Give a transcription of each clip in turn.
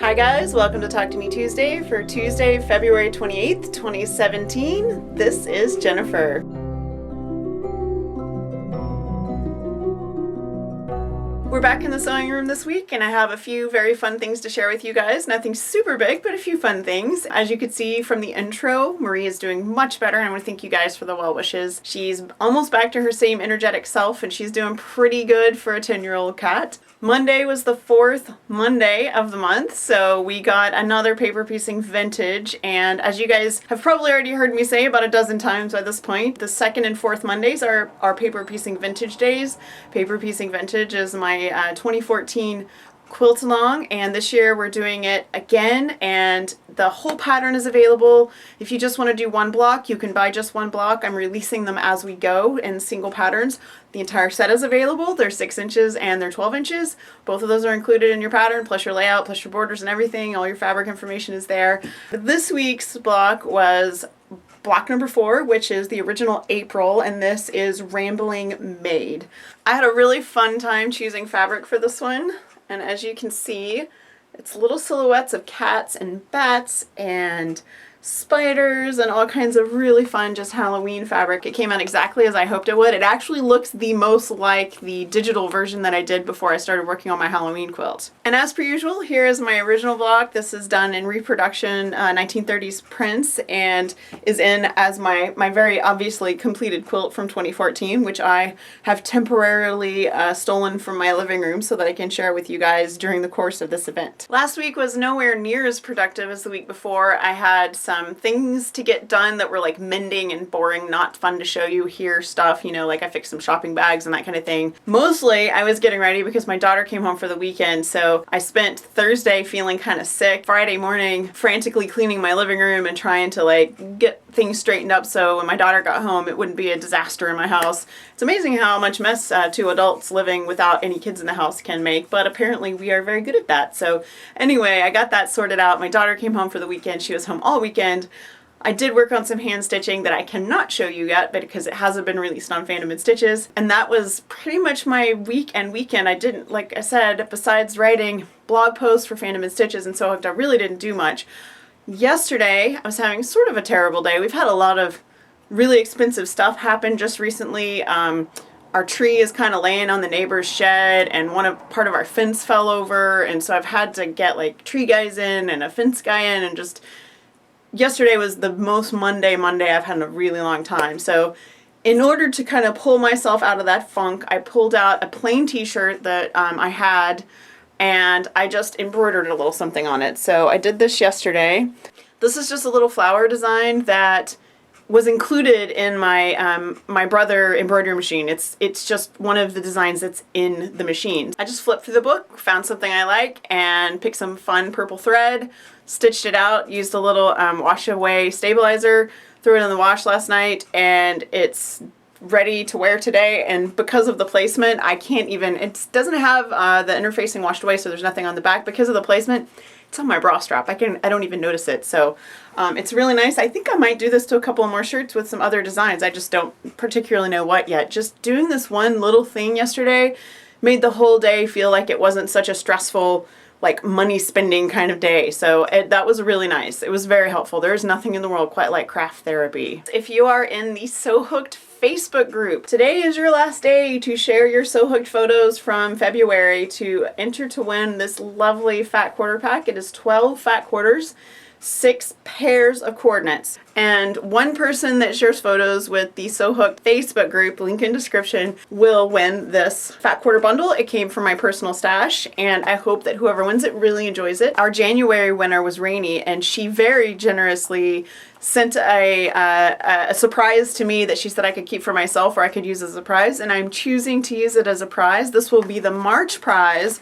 Hi guys, welcome to Talk to Me Tuesday for Tuesday, February 28th, 2017. This is Jennifer. We're back in the sewing room this week, and I have a few very fun things to share with you guys. Nothing super big, but a few fun things. As you could see from the intro, Marie is doing much better, and I want to thank you guys for the well wishes. She's almost back to her same energetic self, and she's doing pretty good for a 10-year-old cat. Monday was the fourth Monday of the month, so we got another paper piecing vintage, and as you guys have probably already heard me say about a dozen times by this point, the second and fourth Mondays are our paper piecing vintage days. Paper piecing vintage is my 2014 quilt along, and this year we're doing it again, and the whole pattern is available. If you just want to do one block, you can buy just one block. I'm releasing them as we go in single patterns. The entire set is available. They're 6 inches and they're 12 inches. Both of those are included in your pattern, plus your layout, plus your borders and everything. All your fabric information is there. This week's block was block number 4, which is the original April, and this is Rambling Maid. I had a really fun time choosing fabric for this one, and as you can see, it's little silhouettes of cats and bats and spiders and all kinds of really fun just Halloween fabric. It came out exactly as I hoped it would. It actually looks the most like the digital version that I did before I started working on my Halloween quilt. And as per usual, here is my original block. This is done in reproduction 1930s prints and is in as my very obviously completed quilt from 2014, which I have temporarily stolen from my living room so that I can share with you guys during the course of this event. Last week was nowhere near as productive as the week before. I had some things to get done that were like mending and boring, not fun to show you here stuff, you know, like I fixed some shopping bags and that kind of thing. Mostly I was getting ready because my daughter came home for the weekend, so I spent Thursday feeling kind of sick, Friday morning frantically cleaning my living room and trying to like get things straightened up so when my daughter got home it wouldn't be a disaster in my house. It's amazing how much mess 2 adults living without any kids in the house can make, but apparently we are very good at that. So anyway, I got that sorted out. My daughter came home for the weekend. She was home all weekend. I did work on some hand stitching that I cannot show you yet, but because it hasn't been released on Fandom and Stitches. And that was pretty much my week and weekend. I didn't, like I said, besides writing blog posts for Fandom and Stitches and Sewhooked, I really didn't do much. Yesterday, I was having sort of a terrible day. We've had a lot of really expensive stuff happen just recently. Our tree is kind of laying on the neighbor's shed, and part of our fence fell over, and so I've had to get like tree guys in and a fence guy in, and just yesterday was the most Monday I've had in a really long time. So in order to kind of pull myself out of that funk, I pulled out a plain t-shirt that I had, and I just embroidered a little something on it. So I did this yesterday. This is just a little flower design that was included in my my Brother embroidery machine. It's just one of the designs that's in the machine. I just flipped through the book, found something I like, and picked some fun purple thread, stitched it out, used a little wash away stabilizer, threw it in the wash last night, and it's ready to wear today. And because of the placement, I can't even, it doesn't have the interfacing washed away, so there's nothing on the back. Because of the placement, it's on my bra strap. I don't even notice it. So it's really nice. I think I might do this to a couple more shirts with some other designs. I just don't particularly know what yet. Just doing this one little thing yesterday made the whole day feel like it wasn't such a stressful, like money spending kind of day. So that was really nice. It was very helpful. There's nothing in the world quite like craft therapy. If you are in the Sewhooked Facebook group, today is your last day to share your Sewhooked photos from February to enter to win this lovely fat quarter pack. It is 12 fat quarters, 6 pairs of coordinates, and one person that shares photos with the Sewhooked Facebook group, link in description, will win this fat quarter bundle. It came from my personal stash, and I hope that whoever wins it really enjoys it. Our January winner was Rainy, and she very generously sent a surprise to me that she said I could keep for myself or I could use as a prize, and I'm choosing to use it as a prize. This will be the March prize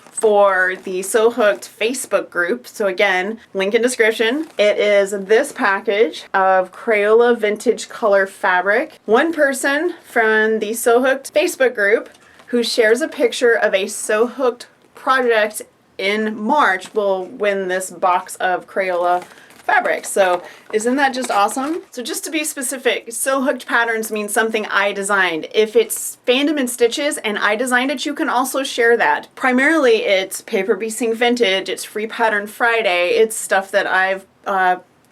for the Sewhooked Facebook group. So again, link in description. It is this package of Crayola vintage color fabric. One person from the Sewhooked Facebook group who shares a picture of a Sewhooked project in March will win this box of Crayola fabric. So isn't that just awesome? So just to be specific, Sewhooked patterns means something I designed. If it's fandom and stitches and I designed it, you can also share that. Primarily it's Paper Piecing Vintage, it's Free Pattern Friday, it's stuff that I've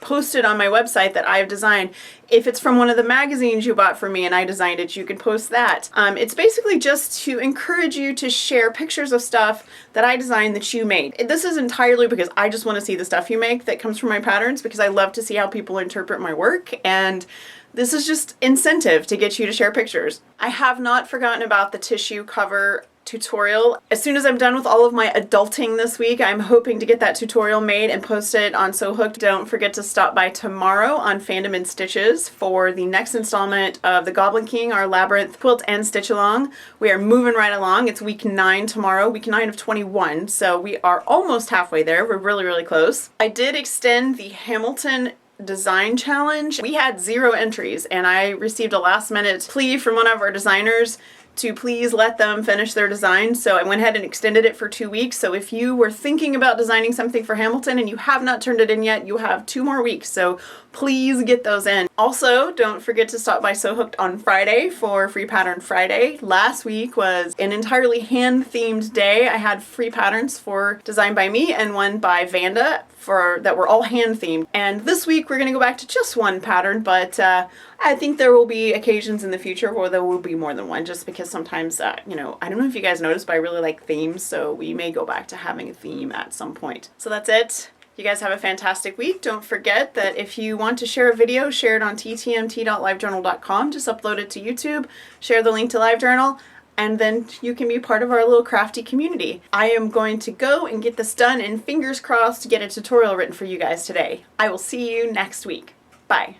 posted on my website that I've designed. If it's from one of the magazines you bought from me and I designed it, you can post that. It's basically just to encourage you to share pictures of stuff that I designed that you made. This is entirely because I just want to see the stuff you make that comes from my patterns, because I love to see how people interpret my work, and this is just incentive to get you to share pictures. I have not forgotten about the tissue cover tutorial. As soon as I'm done with all of my adulting this week, I'm hoping to get that tutorial made and post it on Sewhooked. Don't forget to stop by tomorrow on Fandom and Stitches for the next installment of the Goblin King, our Labyrinth quilt and stitch along. We are moving right along. It's week 9 tomorrow, week 9 of 21, so we are almost halfway there. We're really, really close. I did extend the Hamilton design challenge. We had 0 entries, and I received a last minute plea from one of our designers to please let them finish their design. So I went ahead and extended it for 2 weeks. So if you were thinking about designing something for Hamilton and you have not turned it in yet, you have 2 more weeks. So please get those in. Also, don't forget to stop by Sewhooked on Friday for Free Pattern Friday. Last week was an entirely hand-themed day. I had free patterns for designed by me and one by Vanda that were all hand-themed. And this week we're going to go back to just one pattern, but I think there will be occasions in the future where there will be more than one, just because sometimes, you know, I don't know if you guys noticed, but I really like themes, so we may go back to having a theme at some point. So that's it. You guys have a fantastic week. Don't forget that if you want to share a video, share it on ttmt.livejournal.com. Just upload it to YouTube, share the link to LiveJournal, and then you can be part of our little crafty community. I am going to go and get this done, and fingers crossed to get a tutorial written for you guys today. I will see you next week. Bye.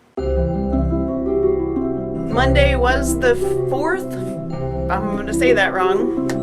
Monday was the 4th. I'm going to say that wrong.